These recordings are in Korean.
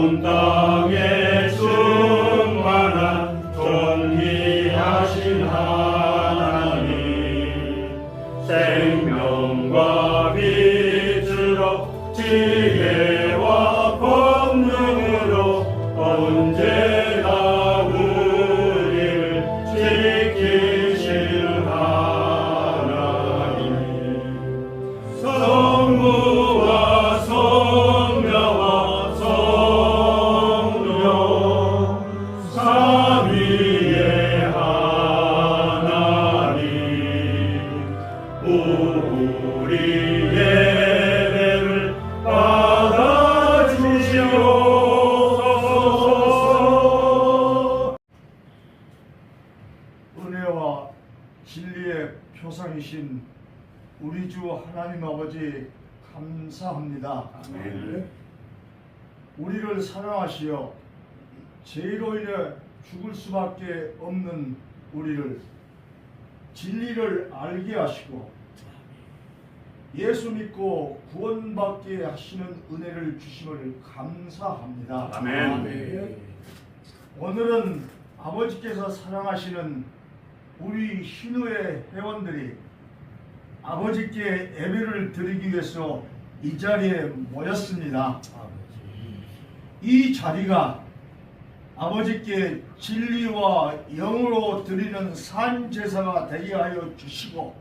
온 땅에 충만한 존귀하신 하나님, 생명과 빛으로 지혜와 권능으로 언제나 우리를 지키시는 하나님, 성부와 성자와 성령 삼위의 하나님, 우리 예배를 받아주시옵소서. 은혜와 진리의 표상이신 우리 주 하나님 아버지 감사합니다. 아멘. 우리를 사랑하시어 죄로 인해 죽을 수밖에 없는 우리를 진리를 알게 하시고 예수 믿고 구원받게 하시는 은혜를 주심을 감사합니다. 아멘. 오늘은 아버지께서 사랑하시는 우리 신우의 회원들이 아버지께 예배를 드리기 위해서 이 자리에 모였습니다. 이 자리가 아버지께 진리와 영으로 드리는 산 제사가 되게 하여 주시고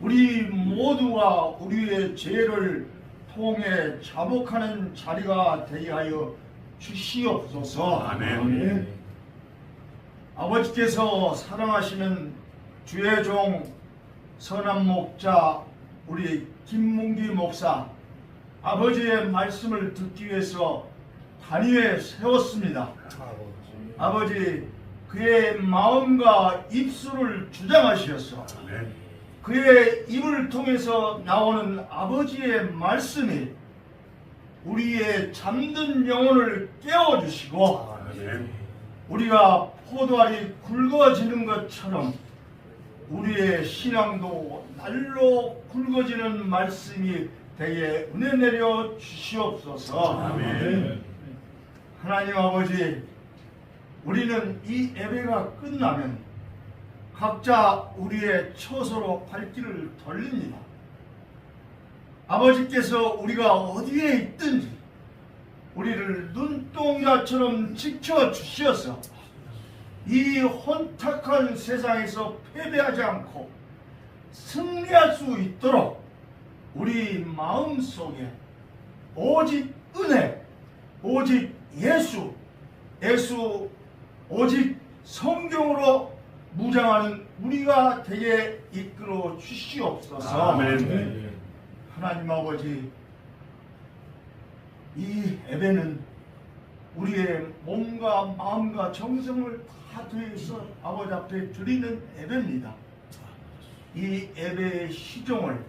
우리 모두가 우리의 죄를 통해 자복하는 자리가 되게 하여 주시옵소서. 아멘. 아버지께서 사랑하시는 주의 종 선한 목자 우리 김문기 목사 아버지의 말씀을 듣기 위해서 단위에 세웠습니다. 아버지 그의 마음과 입술을 주장하시었어. 그의 입을 통해서 나오는 아버지의 말씀이 우리의 잠든 영혼을 깨워주시고 우리가 포도알이 굵어지는 것처럼 우리의 신앙도 날로 굵어지는 말씀이 되게 은혜 내려 주시옵소서. 아멘. 하나님 아버지, 우리는 이 예배가 끝나면 각자 우리의 처소로 발길을 돌립니다. 아버지께서 우리가 어디에 있든지 우리를 눈동자처럼 지켜주시어서 이 혼탁한 세상에서 패배하지 않고 승리할 수 있도록 우리 마음속에 오직 은혜, 오직 예수 오직 성경으로 무장하는 우리가 되게 이끌어 주시옵소서. 아멘. 하나님 아버지, 이 예배는 우리의 몸과 마음과 정성을 다 더해서 아버지 앞에 드리는 예배입니다. 이 예배의 시종을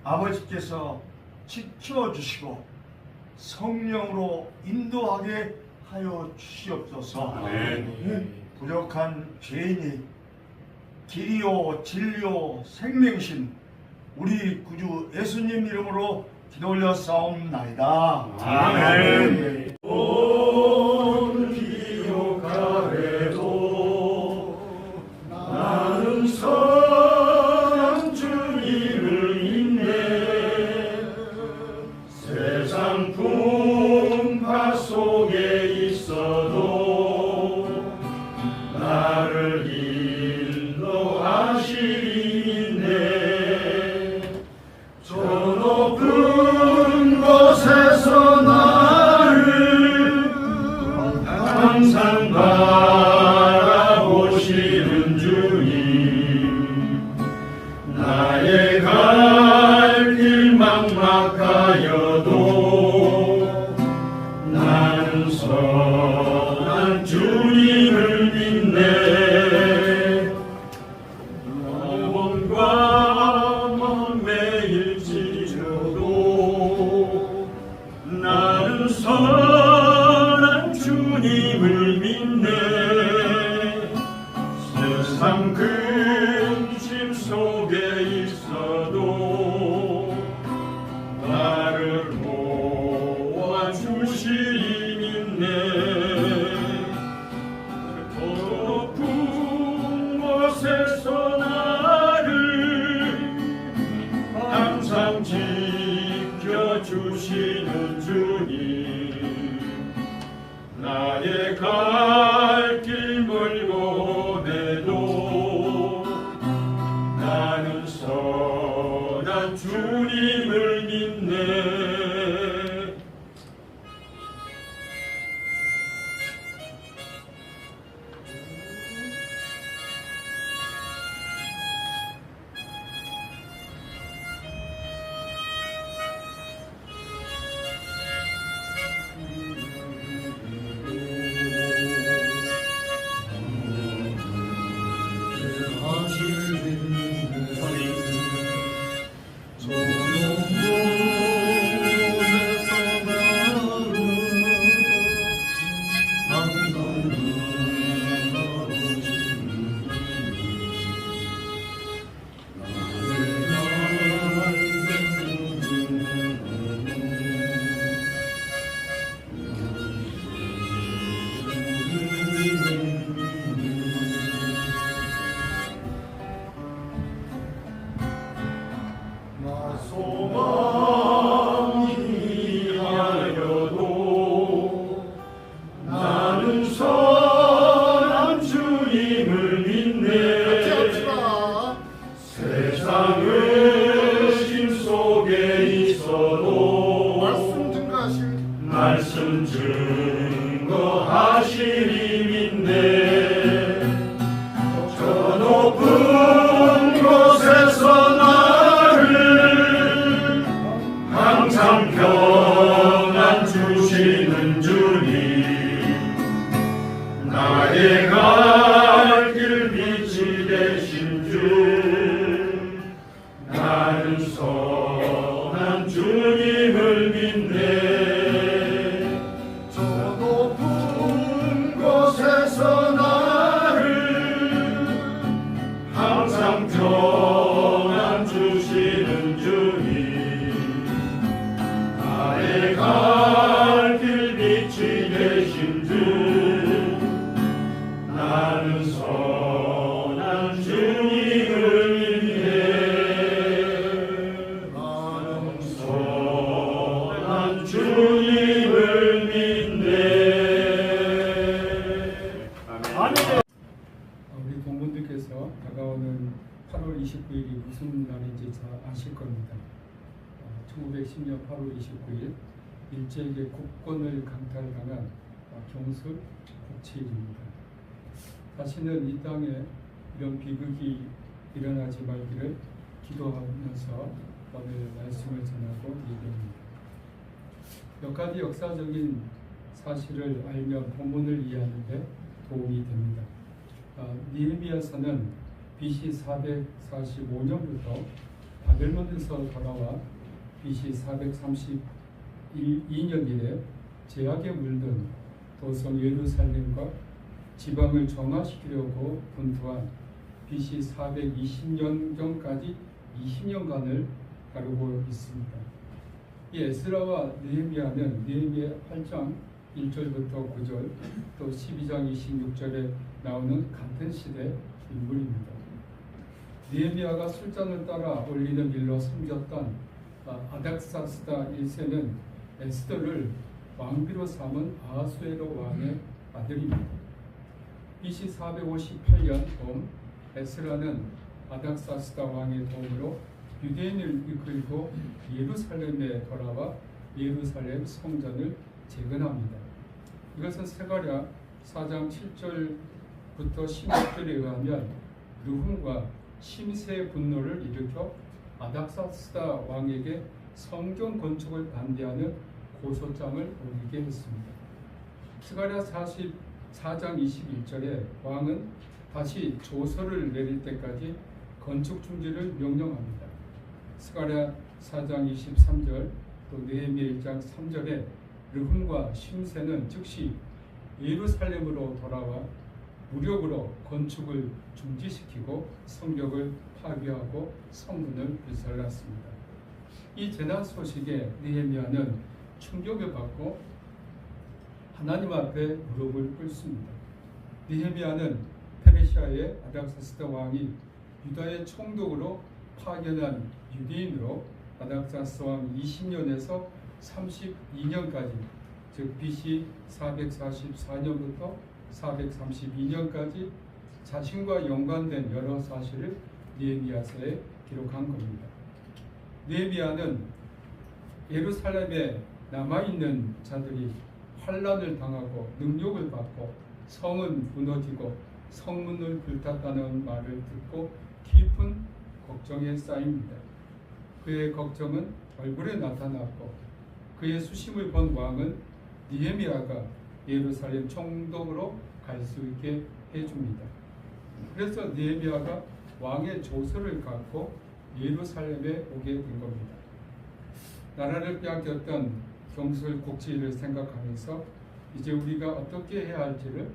아버지께서 지켜주시고 성령으로 인도하게 하여 주시옵소서. 아멘. 부족한 죄인이 길이요 진리요 생명이신 우리 구주 예수님 이름으로 기도 올려 싸움나이다. 아멘. 온 기록하래도 나는 선한 주님을 믿네. 세상 풍파 속에 있어도 나를 인도하시네. 저 높은 곳에서 나를 항상 바라보시는 주님, 나의 갈 길 막막하여도 나는 선한 주님을 믿네. 영혼과 몸 매일 찢어도 나는 선한 주님을 믿네. 세상 근심 속에 있어도 나를 주시는 주님 나의 갈 길 멀고 내도 나는 선한 주님을 믿네. 소망이 하여도 나는 선한 주님을 믿네. 세상의 심 속에 있어도 말씀 증거하시리 믿네. 저 높은 곳에서 항상 평안 주시는 주님 나의 갈 길 빛이 되신 주 나는 선한 주님을 믿네. 저 높은 곳에서 나를 항상 평안 주시는 주님 나의 갈 길 빛이 되신 주 나는 선한 주님을 믿네. 나는 선한 주님을 믿네. 아멘. 우리 동문들께서 다가오는 8월 29일이 무슨 날인지 잘 아실 겁니다. 1910년 8월 29일 일제에게 국권을 강탈당한 경술 국치일입니다. 다시는 이 땅에 이런 비극이 일어나지 말기를 기도하면서 오늘 말씀을 전하고 얘기합니다. 몇 가지 역사적인 사실을 알면 본문을 이해하는 데 도움이 됩니다. 느헤미야서는 BC 445년부터 바벨론에서 돌아와 BC 432년 이래 제약에 물든 도성 예루살렘과 지방을 정화시키려고 분투한 BC 420년경까지 20년간을 다루고 있습니다. 이 에스라와 느헤미야는 느헤미야 8장 1절부터 9절 또 12장 26절에 나오는 같은 시대 인물입니다. 느헤미야가 술잔을 따라 올리는 일로 섬겼던 아닥사스다 1세는 에스더를 왕비로 삼은 아하수에로 왕의 아들입니다. BC 458년 봄 에스라는 아닥사스다 왕의 도움으로 유대인을 이끌고 예루살렘에 돌아와 예루살렘 성전을 재건합니다. 이것은 스가랴 4장 7절부터 16절에 의하면 르훔과 심세의 분노를 일으켜 아닥사스다 왕에게 성전 건축을 반대하는 고소장을 올리게 했습니다. 스가랴 44장 21절에 왕은 다시 조서를 내릴 때까지 건축 중지를 명령합니다. 스가랴 4장 23절 또 느헤미야 1장 3절에 르훔과 심세는 즉시 예루살렘으로 돌아와 무력으로 건축을 중지시키고 성벽을 파괴하고 성문을 불살랐습니다. 이 재난 소식에 느헤미야는 충격을 받고 하나님 앞에 무릎을 꿇습니다. 느헤미야는 페르시아의 아닥사스다 왕이 유다의 총독으로 파견한 유대인으로 아닥사스 왕 20년에서 32년까지, 즉 BC 444년부터 432년까지 자신과 연관된 여러 사실을 느헤미야서에 기록한 겁니다. 느헤미야는 예루살렘에 남아있는 자들이 환난을 당하고 능욕을 받고 성은 무너지고 성문을 불탔다는 말을 듣고 깊은 걱정에 쌓입니다. 그의 걱정은 얼굴에 나타났고 그의 수심을 본 왕은 느헤미야가 예루살렘 총독으로 갈 수 있게 해줍니다. 그래서 느헤미야가 왕의 조서를 갖고 예루살렘에 오게 된 겁니다. 나라를 빼앗겼던 경술국지를 생각하면서 이제 우리가 어떻게 해야 할지를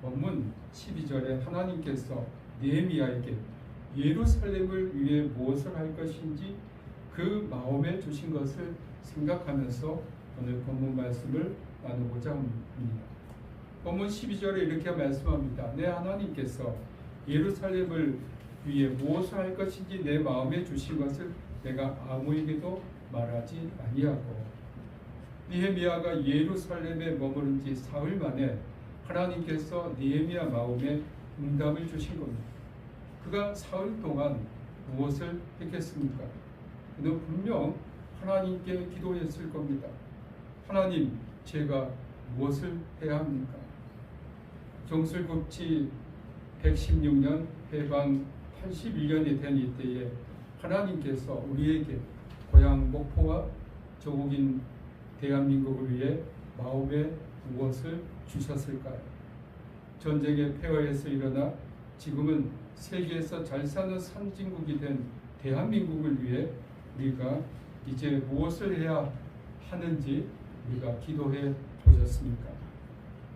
본문 12절에 하나님께서 느헤미야에게 예루살렘을 위해 무엇을 할 것인지 그 마음에 주신 것을 생각하면서 오늘 본문 말씀을 나누고자 합니다. 본문 12절에 이렇게 말씀합니다. 내 하나님께서 예루살렘을 위해 무엇을 할 것인지 내 마음에 주신 것을 내가 아무에게도 말하지 아니하고. 느헤미야가 예루살렘에 머무른 지 사흘 만에 하나님께서 느헤미야 마음에 응답을 주신 겁니다. 그가 사흘 동안 무엇을 했겠습니까? 그는 분명 하나님께 기도했을 겁니다. 하나님, 제가 무엇을 해야 합니까? 정술국지 116년 해방 81년이 된 이때에 하나님께서 우리에게 고향 목포와 조국인 대한민국을 위해 마음에 무엇을 주셨을까요? 전쟁의 폐허에서 일어나 지금은 세계에서 잘 사는 선진국이 된 대한민국을 위해 우리가 이제 무엇을 해야 하는지 우리가 기도해 보셨습니까?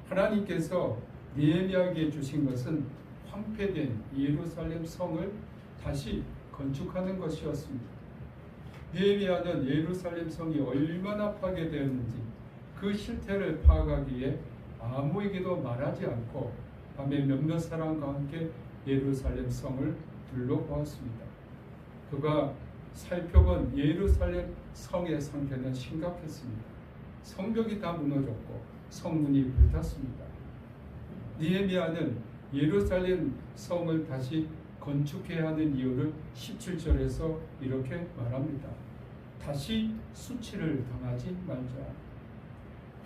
하나님께서 느헤미야에게 주신 것은 황폐된 예루살렘 성을 다시 건축하는 것이었습니다. 느헤미야는 예루살렘 성이 얼마나 파괴되었는지 그 실태를 파악하기 위해 아무에게도 말하지 않고 밤에 몇몇 사람과 함께 예루살렘 성을 둘러보았습니다. 그가 살펴본 예루살렘 성의 상태는 심각했습니다. 성벽이 다 무너졌고 성문이 불탔습니다. 느헤미야는 예루살렘 성을 다시 건축해야 하는 이유를 17절에서 이렇게 말합니다. 다시 수치를 당하지 말자.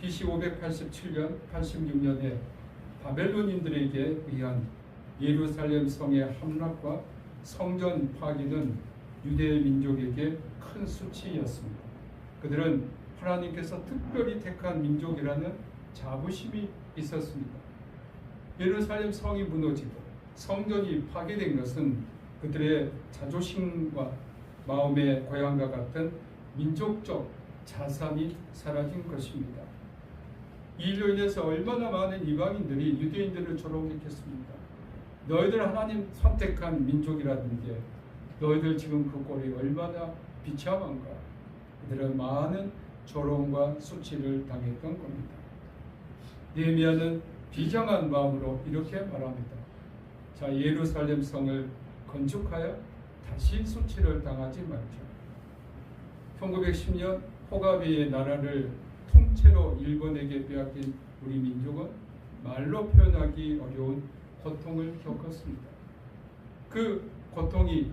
BC 587년, 86년에 바벨론인들에게 의한 예루살렘 성의 함락과 성전 파괴는 유대 민족에게 큰 수치였습니다. 그들은 하나님께서 특별히 택한 민족이라는 자부심이 있었습니다. 예루살렘 성이 무너지고 성전이 파괴된 것은 그들의 자존심과 마음의 고향과 같은 민족적 자산이 사라진 것입니다. 이 일로 인해서 얼마나 많은 이방인들이 유대인들을 조롱했겠습니까? 너희들 하나님 선택한 민족이라는데 너희들 지금 그 꼴이 얼마나 비참한가. 그들은 많은 조롱과 수치를 당했던 겁니다. 느헤미야는 비장한 마음으로 이렇게 말합니다. 자, 예루살렘 성을 건축하여 다시 수치를 당하지 말자. 1910년 호가비의 나라를 통째로 일본에게 빼앗긴 우리 민족은 말로 표현하기 어려운 고통을 겪었습니다. 그 고통이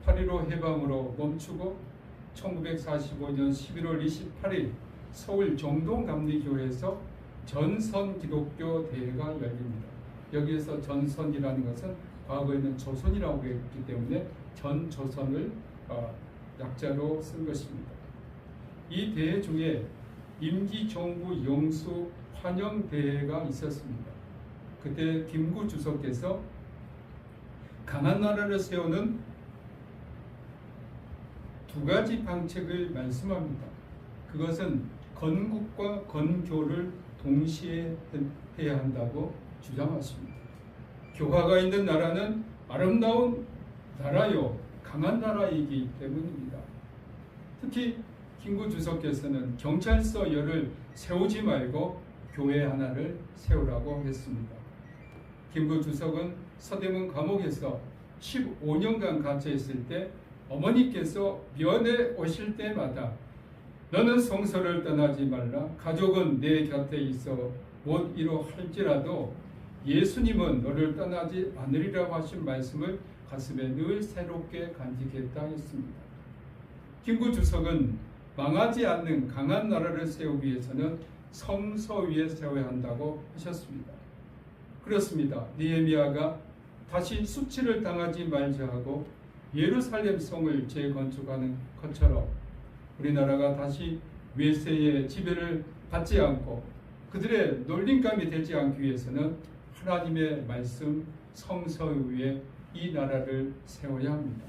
8.15 해방으로 멈추고 1945년 11월 28일 서울 정동감리교회에서 전선 기독교 대회가 열립니다. 여기에서 전선이라는 것은 과거에는 조선이라고 했기 때문에 전조선을 약자로 쓴 것입니다. 이 대회 중에 임기정부 영수 환영 대회가 있었습니다. 그때 김구 주석께서 강한 나라를 세우는 두 가지 방책을 말씀합니다. 그것은 건국과 건교를 동시에 해야 한다고 주장하십니다. 교화가 있는 나라는 아름다운 나라요, 강한 나라이기 때문입니다. 특히 김구 주석께서는 경찰서열을 세우지 말고 교회 하나를 세우라고 했습니다. 김구 주석은 서대문 감옥에서 15년간 갇혀있을 때 어머니께서 면회 오실 때마다 너는 성소를 떠나지 말라. 가족은 내 곁에 있어 못 이루 할지라도 예수님은 너를 떠나지 않으리라고 하신 말씀을 가슴에 늘 새롭게 간직했다 했습니다. 김구 주석은 망하지 않는 강한 나라를 세우기 위해서는 성서 위에 세워야 한다고 하셨습니다. 그렇습니다. 느헤미야가 다시 수치를 당하지 말자 하고 예루살렘 성을 재건축하는 것처럼 우리나라가 다시 외세의 지배를 받지 않고 그들의 놀림감이 되지 않기 위해서는 하나님의 말씀 성서 위에 이 나라를 세워야 합니다.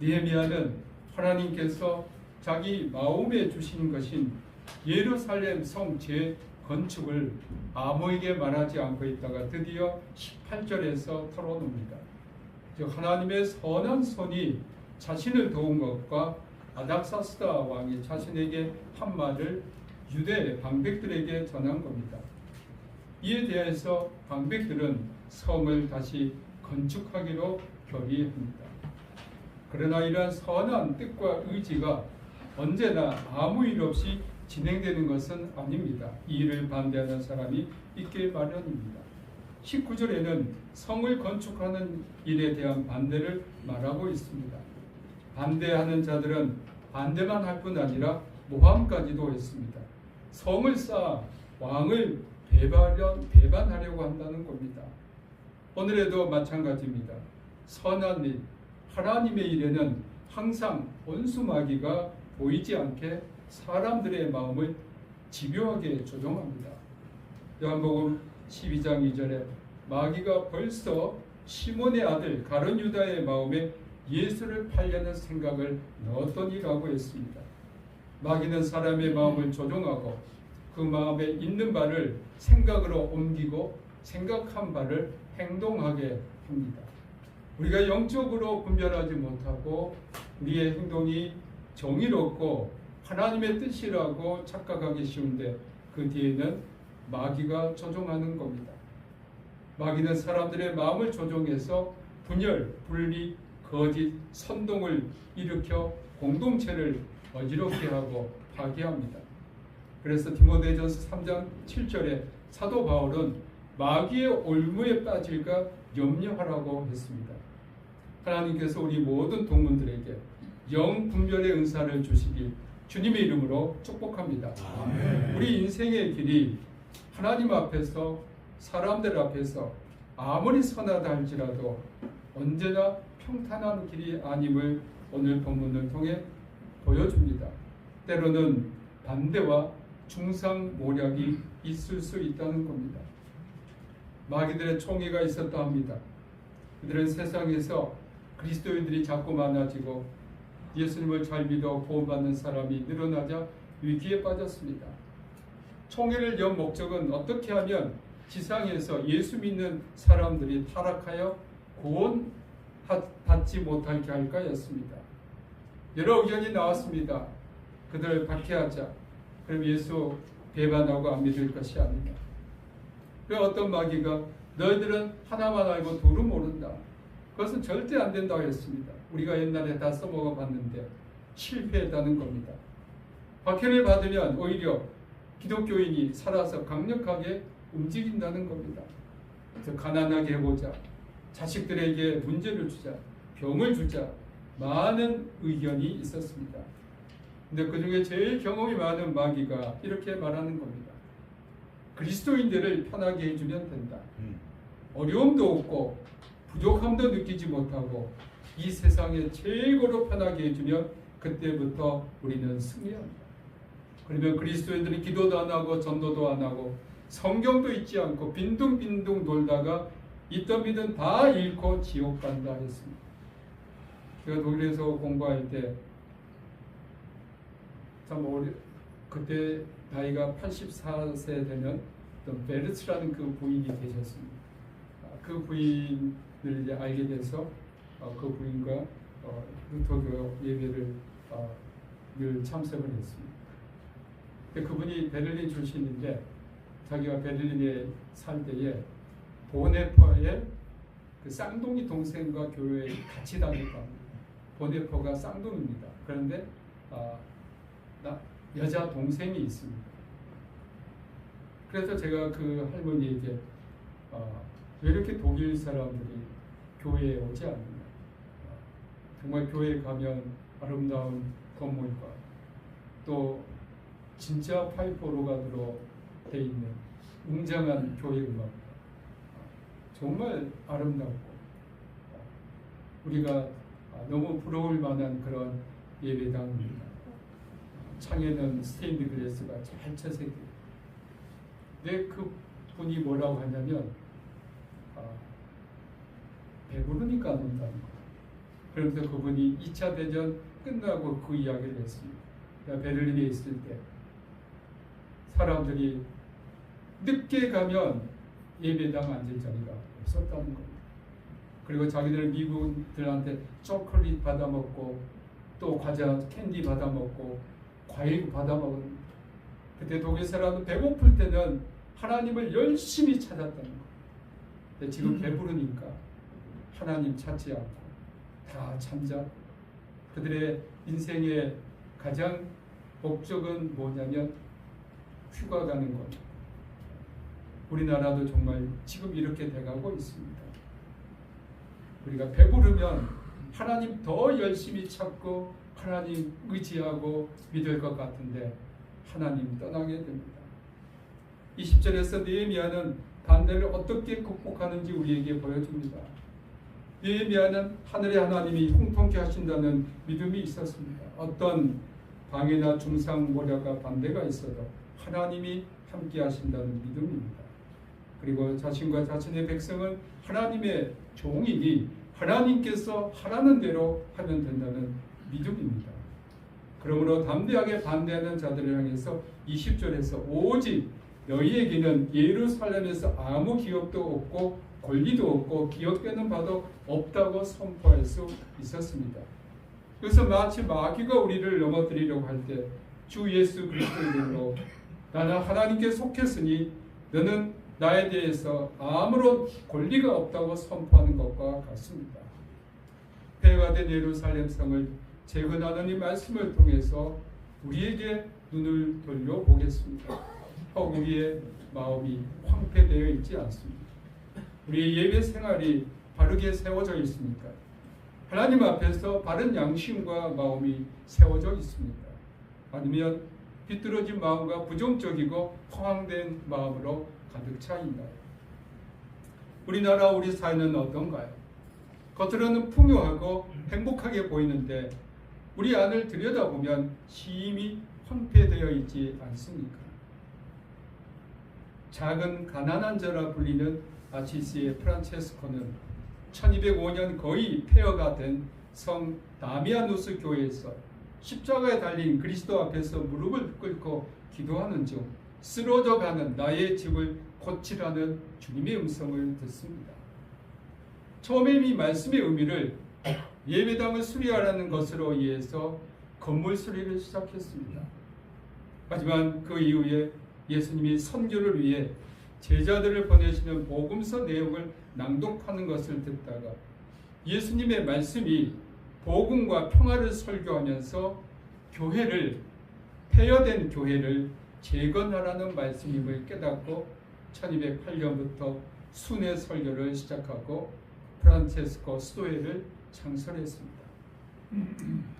느헤미야는 하나님께서 자기 마음에 주신 것인 예루살렘 성 재건축을 아무에게 말하지 않고 있다가 드디어 18절에서 털어놓습니다. 즉 하나님의 선한 손이 자신을 도운 것과 아닥사스다 왕이 자신에게 한 말을 유대 방백들에게 전한 겁니다. 이에 대해서 방백들은 성을 다시 건축하기로 결의합니다. 그러나 이러한 선한 뜻과 의지가 언제나 아무 일 없이 진행되는 것은 아닙니다. 이 일을 반대하는 사람이 있길 마련입니다. 19절에는 성을 건축하는 일에 대한 반대를 말하고 있습니다. 반대하는 자들은 반대만 할 뿐 아니라 모함까지도 했습니다. 성을 쌓아 왕을 배반하려고 한다는 겁니다. 오늘에도 마찬가지입니다. 선한 일, 하나님의 일에는 항상 원수마귀가 보이지 않게 사람들의 마음을 집요하게 조종합니다. 요한복음 12장 2절에 마귀가 벌써 시몬의 아들 가룟 유다의 마음에 예수를 팔려는 생각을 넣었더니라고 했습니다. 마귀는 사람의 마음을 조종하고 그 마음에 있는 바를 생각으로 옮기고 생각한 바를 행동하게 합니다. 우리가 영적으로 분별하지 못하고 우리의 행동이 정의롭고 하나님의 뜻이라고 착각하기 쉬운데 그 뒤에는 마귀가 조종하는 겁니다. 마귀는 사람들의 마음을 조종해서 분열, 분리, 거짓, 선동을 일으켜 공동체를 어지럽게 하고 파괴합니다. 그래서 디모데전서 3장 7절에 사도 바울은 마귀의 올무에 빠질까 염려하라고 했습니다. 하나님께서 우리 모든 동문들에게 영 분별의 은사를 주시길 주님의 이름으로 축복합니다. 아멘. 우리 인생의 길이 하나님 앞에서 사람들 앞에서 아무리 선하다 할지라도 언제나 평탄한 길이 아님을 오늘 본문을 통해 보여줍니다. 때로는 반대와 중상모략이 있을 수 있다는 겁니다. 마귀들의 총회가 있었다 합니다. 그들은 세상에서 그리스도인들이 자꾸 많아지고 예수님을 잘 믿어 구원받는 사람이 늘어나자 위기에 빠졌습니다. 총회를 연 목적은 어떻게 하면 지상에서 예수 믿는 사람들이 타락하여 구원받지 못하게 할까였습니다. 여러 의견이 나왔습니다. 그들을 박해하자. 그럼 예수 배반하고 안 믿을 것이 아니다. 그 어떤 마귀가 너희들은 하나만 알고 둘은 모른다. 그것은 절대 안 된다고 했습니다. 우리가 옛날에 다 써먹어 봤는데 실패했다는 겁니다. 박해를 받으면 오히려 기독교인이 살아서 강력하게 움직인다는 겁니다. 그래서 가난하게 해보자, 자식들에게 문제를 주자, 병을 주자, 많은 의견이 있었습니다. 근데 그 중에 제일 경험이 많은 마귀가 이렇게 말하는 겁니다. 그리스도인들을 편하게 해주면 된다. 어려움도 없고 부족함도 느끼지 못하고 이 세상에 최고로 편하게 해주면 그때부터 우리는 승리합니다. 그러면 그리스도인들이 기도도 안 하고 전도도 안 하고 성경도 읽지 않고 빈둥빈둥 돌다가 있던 믿은 다 잃고 지옥 간다 했습니다. 제가 독일에서 공부할 때 참 그때 나이가 84세 되면 베르츠라는 그 부인이 계셨습니다. 그 부인을 이제 알게 돼서 그 부인과 루터교 예배를 늘 참석을 했습니다. 그분이 베를린 출신인데 자기가 베를린에 살 때에 보네퍼의 그 쌍둥이 동생과 교회에 같이 다녔다 합니다. 보네포가 쌍둥이입니다. 그런데 여자 동생이 있습니다. 그래서 제가 그 할머니에게 왜 이렇게 독일 사람들이 교회에 오지 않느냐. 정말 교회에 가면 아름다운 건물과 또 진짜 파이프 오르간으로 돼 있는 웅장한 교회 음악, 정말 아름답고 우리가 너무 부러울 만한 그런 예배당입니다. 창에는 스테인드 글래스가 잘 채색돼. 근데 그 분이 뭐라고 하냐면 배부르니까 안 온다는 거예요. 그러면서 그분이 2차 대전 끝나고 그 이야기를 했습니다. 베를린에 있을 때 사람들이 늦게 가면 예배당 앉을 자리가 없었다는 겁니다. 그리고 자기들 미국들한테 초콜릿 받아먹고 또 과자 캔디 받아먹고 과일 받아먹은, 그때 독일 사람은 배고플 때는 하나님을 열심히 찾았다는 거예요. 근데 지금 배부르니까 하나님 찾지 않고 다 잠자. 그들의 인생의 가장 목적은 뭐냐면 휴가 가는 것. 우리나라도 정말 지금 이렇게 돼가고 있습니다. 우리가 배부르면 하나님 더 열심히 찾고 하나님 의지하고 믿을 것 같은데 하나님 떠나게 됩니다. 20절에서 느헤미야는 반대를 어떻게 극복하는지 우리에게 보여줍니다. 느헤미야는 하늘의 하나님이 형통케 하신다는 믿음이 있었습니다. 어떤 방해나 중상 모략과 반대가 있어도 하나님이 함께 하신다는 믿음입니다. 그리고 자신과 자신의 백성은 하나님의 종이니 하나님께서 하라는 대로 하면 된다는 믿음입니다. 그러므로 담대하게 반대하는 자들을 향해서 20절에서 오직 너희에게는 예루살렘에서 아무 기업도 없고 권리도 없고 기억되는 바도 없다고 선포할 수 있었습니다. 그래서 마치 마귀가 우리를 넘어뜨리려고 할 때 주 예수 그리스도의 이름으로 나는 하나님께 속했으니 너는 나에 대해서 아무런 권리가 없다고 선포하는 것과 같습니다. 폐허된 예루살렘 성을 재건하는 이 말씀을 통해서 우리에게 눈을 돌려보겠습니다. 우리의 마음이 황폐되어 있지 않습니다. 우리의 예배 생활이 바르게 세워져 있습니까? 하나님 앞에서 바른 양심과 마음이 세워져 있습니까? 아니면 비뚤어진 마음과 부정적이고 허황된 마음으로 가득 차 있나요? 우리나라 우리 사회는 어떤가요? 겉으로는 풍요하고 행복하게 보이는데 우리 안을 들여다보면 심히 황폐되어 있지 않습니까? 작은 가난한 자라 불리는 아시시의 프란체스코는 1205년 거의 폐허가 된 성 다미아누스 교회에서 십자가에 달린 그리스도 앞에서 무릎을 꿇고 기도하는 중 쓰러져가는 나의 집을 고치라는 주님의 음성을 듣습니다. 처음에 이 말씀의 의미를 예배당을 수리하라는 것으로 이해해서 건물 수리를 시작했습니다. 하지만 그 이후에 예수님이 선교를 위해 제자들을 보내시는 복음서 내용을 낭독하는 것을 듣다가 예수님의 말씀이 복음과 평화를 설교하면서 폐허된 교회를 재건하라는 말씀임을 깨닫고 1208년부터 순회 설교를 시작하고 프란체스코 수도회를 창설했습니다.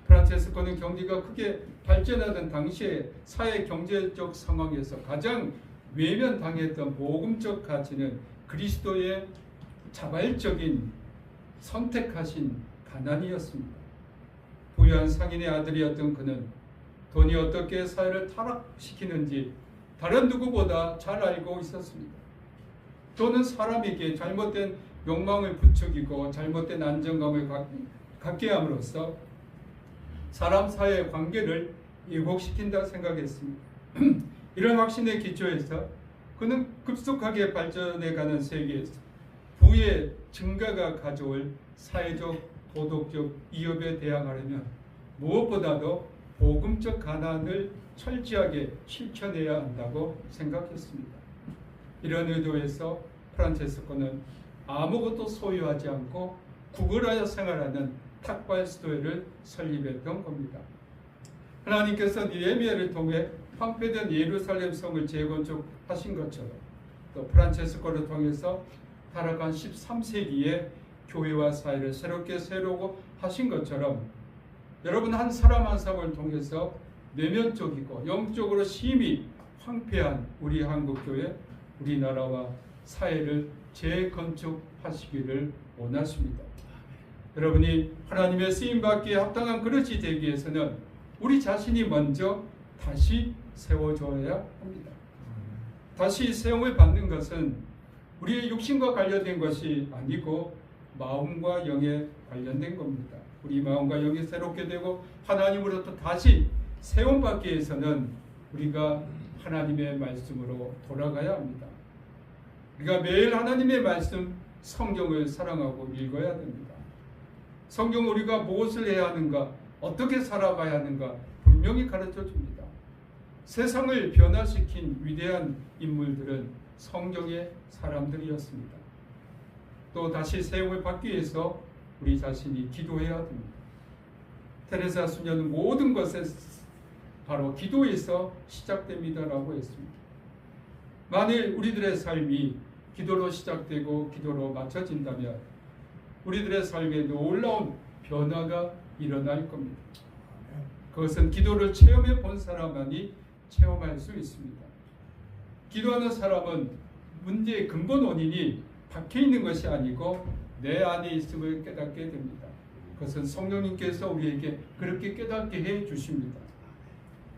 프란체스코는 경기가 크게 발전하던 당시의 사회 경제적 상황에서 가장 외면당했던 복음적 가치는 그리스도의 자발적인 선택하신 가난이었습니다. 부유한 상인의 아들이었던 그는 돈이 어떻게 사회를 타락시키는지 다른 누구보다 잘 알고 있었습니다. 돈은 사람에게 잘못된 욕망을 부추기고 잘못된 안정감을 갖게 함으로써 사람 사이의 관계를 왜곡시킨다 생각했습니다. 이런 확신의 기초에서 그는 급속하게 발전해가는 세계에서 부의 증가가 가져올 사회적 도덕적 위협에 대항하려면 무엇보다도 복음적 가난을 철저하게 실천해야 한다고 생각했습니다. 이런 의도에서 프란체스코는 아무것도 소유하지 않고 구걸하여 생활하는 탁발 수도회를 설립했던 겁니다. 하나님께서 느헤미야를 통해 황폐된 예루살렘 성을 재건축하신 것처럼 또 프란체스코를 통해서 타락한 13세기에 교회와 사회를 새롭게 세우고 하신 것처럼 여러분 한 사람 한 사람을 통해서 내면적이고 영적으로 심히 황폐한 우리 한국교회, 우리나라와 사회를 재건축하시기를 원하십니다. 여러분이 하나님의 쓰임받기에 합당한 그릇이 되기 위해서는 우리 자신이 먼저 다시 세워줘야 합니다. 다시 세움을 받는 것은 우리의 육신과 관련된 것이 아니고 마음과 영에 관련된 겁니다. 우리 마음과 영이 새롭게 되고 하나님으로부터 다시 세움받기 위해서는 우리가 하나님의 말씀으로 돌아가야 합니다. 우리가 매일 하나님의 말씀 성경을 사랑하고 읽어야 됩니다. 성경 우리가 무엇을 해야 하는가, 어떻게 살아가야 하는가 분명히 가르쳐 줍니다. 세상을 변화시킨 위대한 인물들은 성경의 사람들이었습니다. 또 다시 세움을 받기 위해서 우리 자신이 기도해야 됩니다. 테레사 수녀는 모든 것에 바로 기도에서 시작됩니다라고 했습니다. 만일 우리들의 삶이 기도로 시작되고 기도로 맞춰진다면 우리들의 삶에 놀라운 변화가 일어날 겁니다. 그것은 기도를 체험해 본 사람만이 체험할 수 있습니다. 기도하는 사람은 문제의 근본 원인이 밖에 있는 것이 아니고 내 안에 있음을 깨닫게 됩니다. 그것은 성령님께서 우리에게 그렇게 깨닫게 해 주십니다.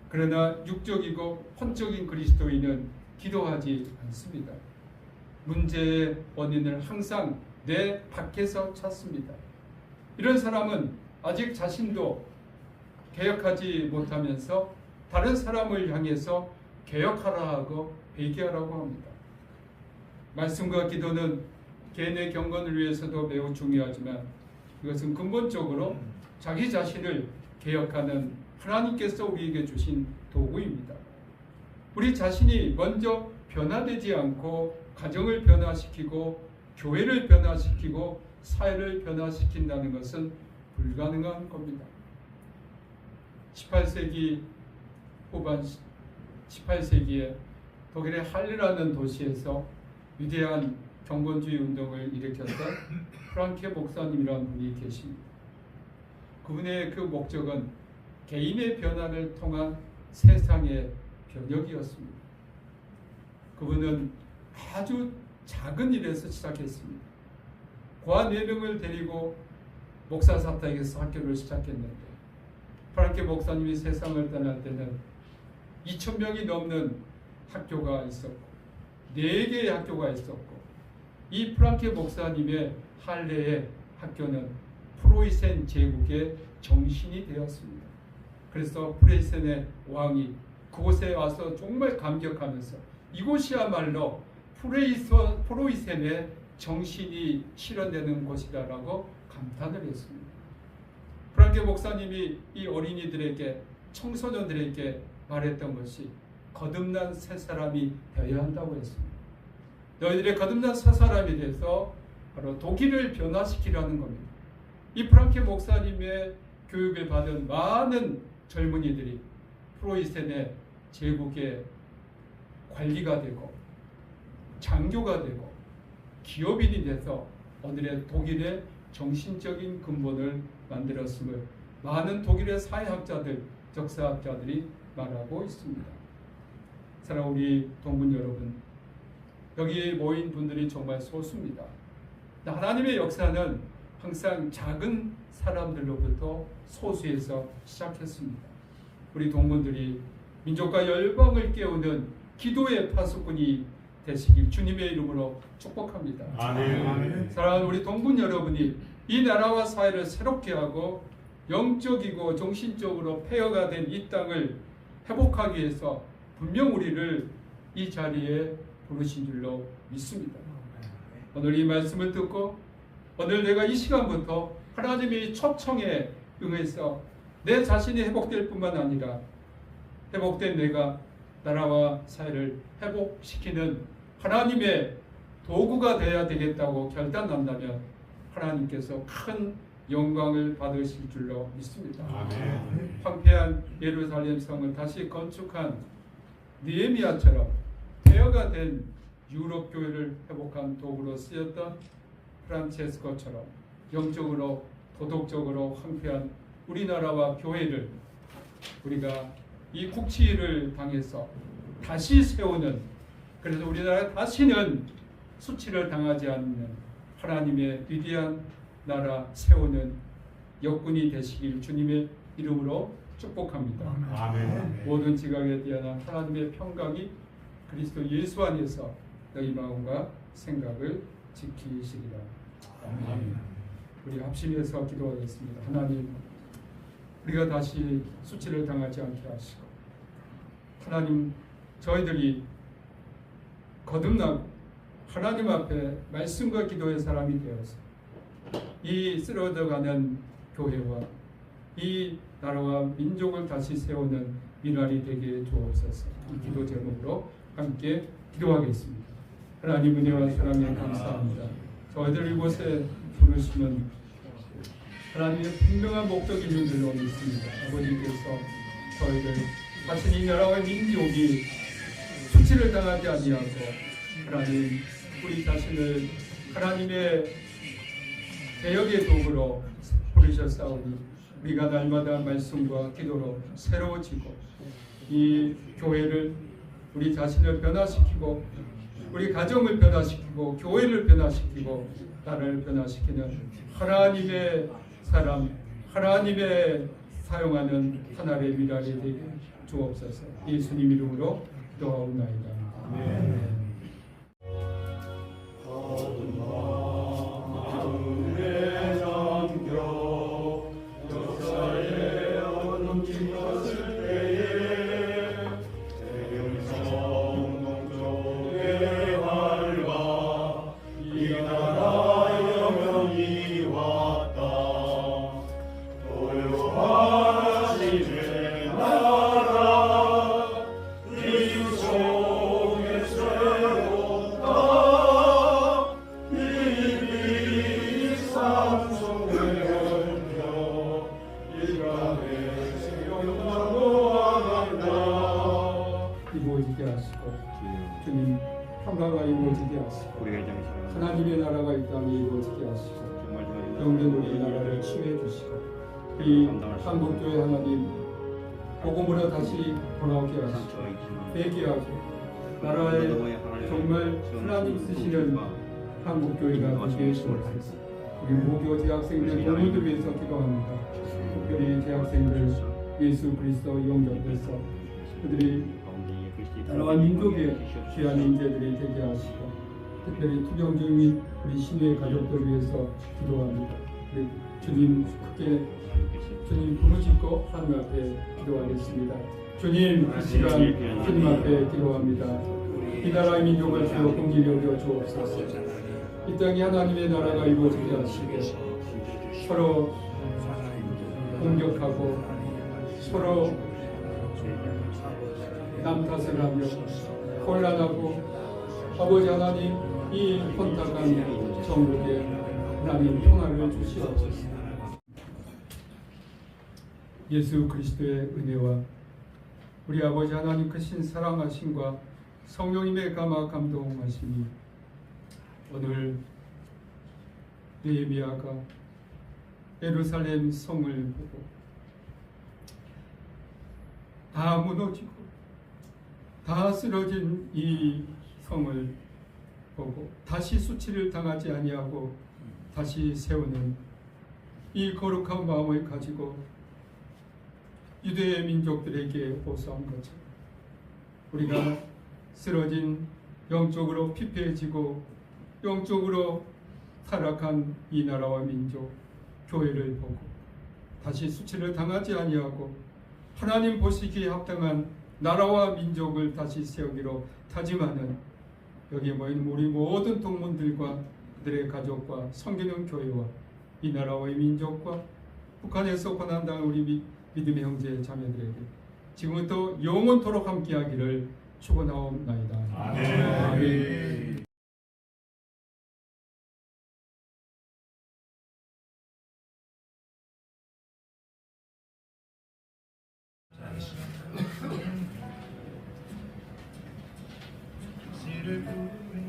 그러나 육적이고 혼적인 그리스도인은 기도하지 않습니다. 문제의 원인을 항상 내 밖에서 찾습니다. 이런 사람은 아직 자신도 개혁하지 못하면서 다른 사람을 향해서 개혁하라 하고 회개하라고 합니다. 말씀과 기도는 개인의 경건을 위해서도 매우 중요하지만 이것은 근본적으로 자기 자신을 개혁하는 하나님께서 우리에게 주신 도구입니다. 우리 자신이 먼저 변화되지 않고 가정을 변화시키고 교회를 변화시키고 사회를 변화시킨다는 것은 불가능한 겁니다. 18세기 후반 18세기에 독일의 할레라는 도시에서 위대한 경건주의 운동을 일으켰던 프랑케 목사님이라는 분이 계십니다. 그분의 그 목적은 개인의 변화를 통한 세상의 변혁이었습니다. 그분은 아주 작은 일에서 시작했습니다. 과 4명을 데리고 목사 사택에서 학교를 시작했는데 프랑케 목사님이 세상을 떠날 때는 2,000명이 넘는 학교가 있었고 4개의 학교가 있었고 이 프랑케 목사님의 할례의 학교는 프로이센 제국의 정신이 되었습니다. 그래서 프로이센의 왕이 그곳에 와서 정말 감격하면서 이곳이야말로 프로이센의 정신이 실현되는 곳이다라고 감탄을 했습니다. 프랑케 목사님이 이 어린이들에게 청소년들에게 말했던 것이 거듭난 새 사람이 되어야 한다고 했습니다. 너희들의 거듭난 새 사람이 돼서 바로 독일을 변화시키려는 겁니다. 이 프랑케 목사님의 교육을 받은 많은 젊은이들이 프로이센의 제국의 관리가 되고 장교가 되고 기업인이 돼서 오늘의 독일의 정신적인 근본을 만들었음을 많은 독일의 사회학자들, 역사학자들이 말하고 있습니다. 사랑하는 우리 동문 여러분, 여기 모인 분들이 정말 소수입니다. 하나님의 역사는 항상 작은 사람들로부터 소수에서 시작했습니다. 우리 동문들이 민족과 열방을 깨우는 기도의 파수꾼이 되시길 주님의 이름으로 축복합니다. 아멘. 사랑하는 우리 동문 여러분이 이 나라와 사회를 새롭게 하고 영적이고 정신적으로 폐허가 된 이 땅을 회복하기 위해서 분명 우리를 이 자리에 부르신 줄로 믿습니다. 오늘 이 말씀을 듣고 오늘 내가 이 시간부터 하나님의 초청에 응해서 내 자신이 회복될 뿐만 아니라 회복된 내가 나라와 사회를 회복시키는 하나님의 도구가 되어야 되겠다고 결단한다면 하나님께서 큰 영광을 받으실 줄로 믿습니다. 아멘. 황폐한 예루살렘 성을 다시 건축한 느헤미야처럼 폐허가 된 유럽 교회를 회복한 도구로 쓰였던 프란체스코처럼 영적으로 도덕적으로 황폐한 우리나라와 교회를 우리가 이 국치를 당해서 다시 세우는, 그래서 우리나라 다시는 수치를 당하지 않는 하나님의 위대한 나라 세우는 역군이 되시길 주님의 이름으로 축복합니다. 아멘. 모든 지각에 대한 하나님의 평강이 그리스도 예수 안에서 너희 마음과 생각을 지키시리라. 아멘. 우리 합심해서 기도하겠습니다. 하나님, 우리가 다시 수치를 당하지 않게 하시고, 하나님, 저희들이 거듭나고 하나님 앞에 말씀과 기도의 사람이 되어서 이 쓰러져가는 교회와 이 나라와 민족을 다시 세우는 미랄이 되게 주옵소서. 이 기도 제목으로 함께 기도하겠습니다. 하나님 은혜와 사랑에 감사합니다. 저희들 이곳에 부르시는 하나님의 분명한 목적이 있는 줄로 믿습니다. 아버지께서 저희들 다시 이 나라와 민족이 수치를 당하지 아니하고 하나님 우리 자신을 하나님의 개혁의 도구로 부르셨사오니 우리가 날마다 말씀과 기도로 새로워지고 이 교회를 우리 자신을 변화시키고 우리 가정을 변화시키고 교회를 변화시키고 나라를 변화시키는 하나님의 사람, 하나님의 사용하는 하나의 미랄이 되게 주옵소서. 예수님 이름으로 기도하옵나이다. 아멘. 마음에 잠겨 역사에 어둠진 것을 때에 대형성 동쪽의 활과 이 나라 영원히 왔다. 도요하시네 나라 이 속에 새롭다. 이미 상속의 열려 이간의 생명나고 하나이다. 이루어지게 하시고 주님 평화가 이루어지게 하시고 하나님의 나라가 이 땅에 이루어지게 하시고 영전 우리나라를 치유해 주시고 이 한국교회 하나님 복음으로 다시 돌아오게 하시고 회개하고 나라에 정말 하나님 쓰시는 한국교회가 되게 주옵소서. 우리 모교 대학생들 모두를 위해서 기도합니다. 특별히 대학생들 예수 그리스도 영접해서 그들이 나라와 민족의 귀한 인재들이 되게 하시고 특별히 투병 중인 우리 신의 가족들 위해서 기도합니다. 우리 주님 크게 주님 부르짖고 하나님 앞에 기도하겠습니다. 주님 이 시간 주님 앞에 기도합니다. 이 나라의 민족을 주여 공의히 여겨 주옵소서. 이 땅에 하나님의 나라가 이루어지게 하시고 서로 공격하고 서로 남 탓을 하며 혼란하고 아버지 하나님 이 혼탁한 전국에 하나님 평화를 주시옵소서. 예수 그리스도의 은혜와 우리 아버지 하나님 크신 사랑하심과 성령님의 감화 감동하심이 오늘 느헤미야가 예루살렘 성을 보고 다 무너지고 다 쓰러진 이 성을 보고 다시 수치를 당하지 아니하고 다시 세우는 이 거룩한 마음을 가지고 유대의 민족들에게 호소한 것처럼 우리가 쓰러진 영적으로 피폐해지고 영적으로 타락한 이 나라와 민족 교회를 보고 다시 수치를 당하지 아니하고 하나님 보시기에 합당한 나라와 민족을 다시 세우기로 다짐하는 여기에 모인 우리 모든 동문들과 그들의 가족과 섬기는 교회와 이 나라와 이 민족과 북한에서 고난당한 우리 믿음의 형제 자매들에게 지금부터 영원토록 함께하기를 축원하옵나이다. 아멘. 우리를 부르네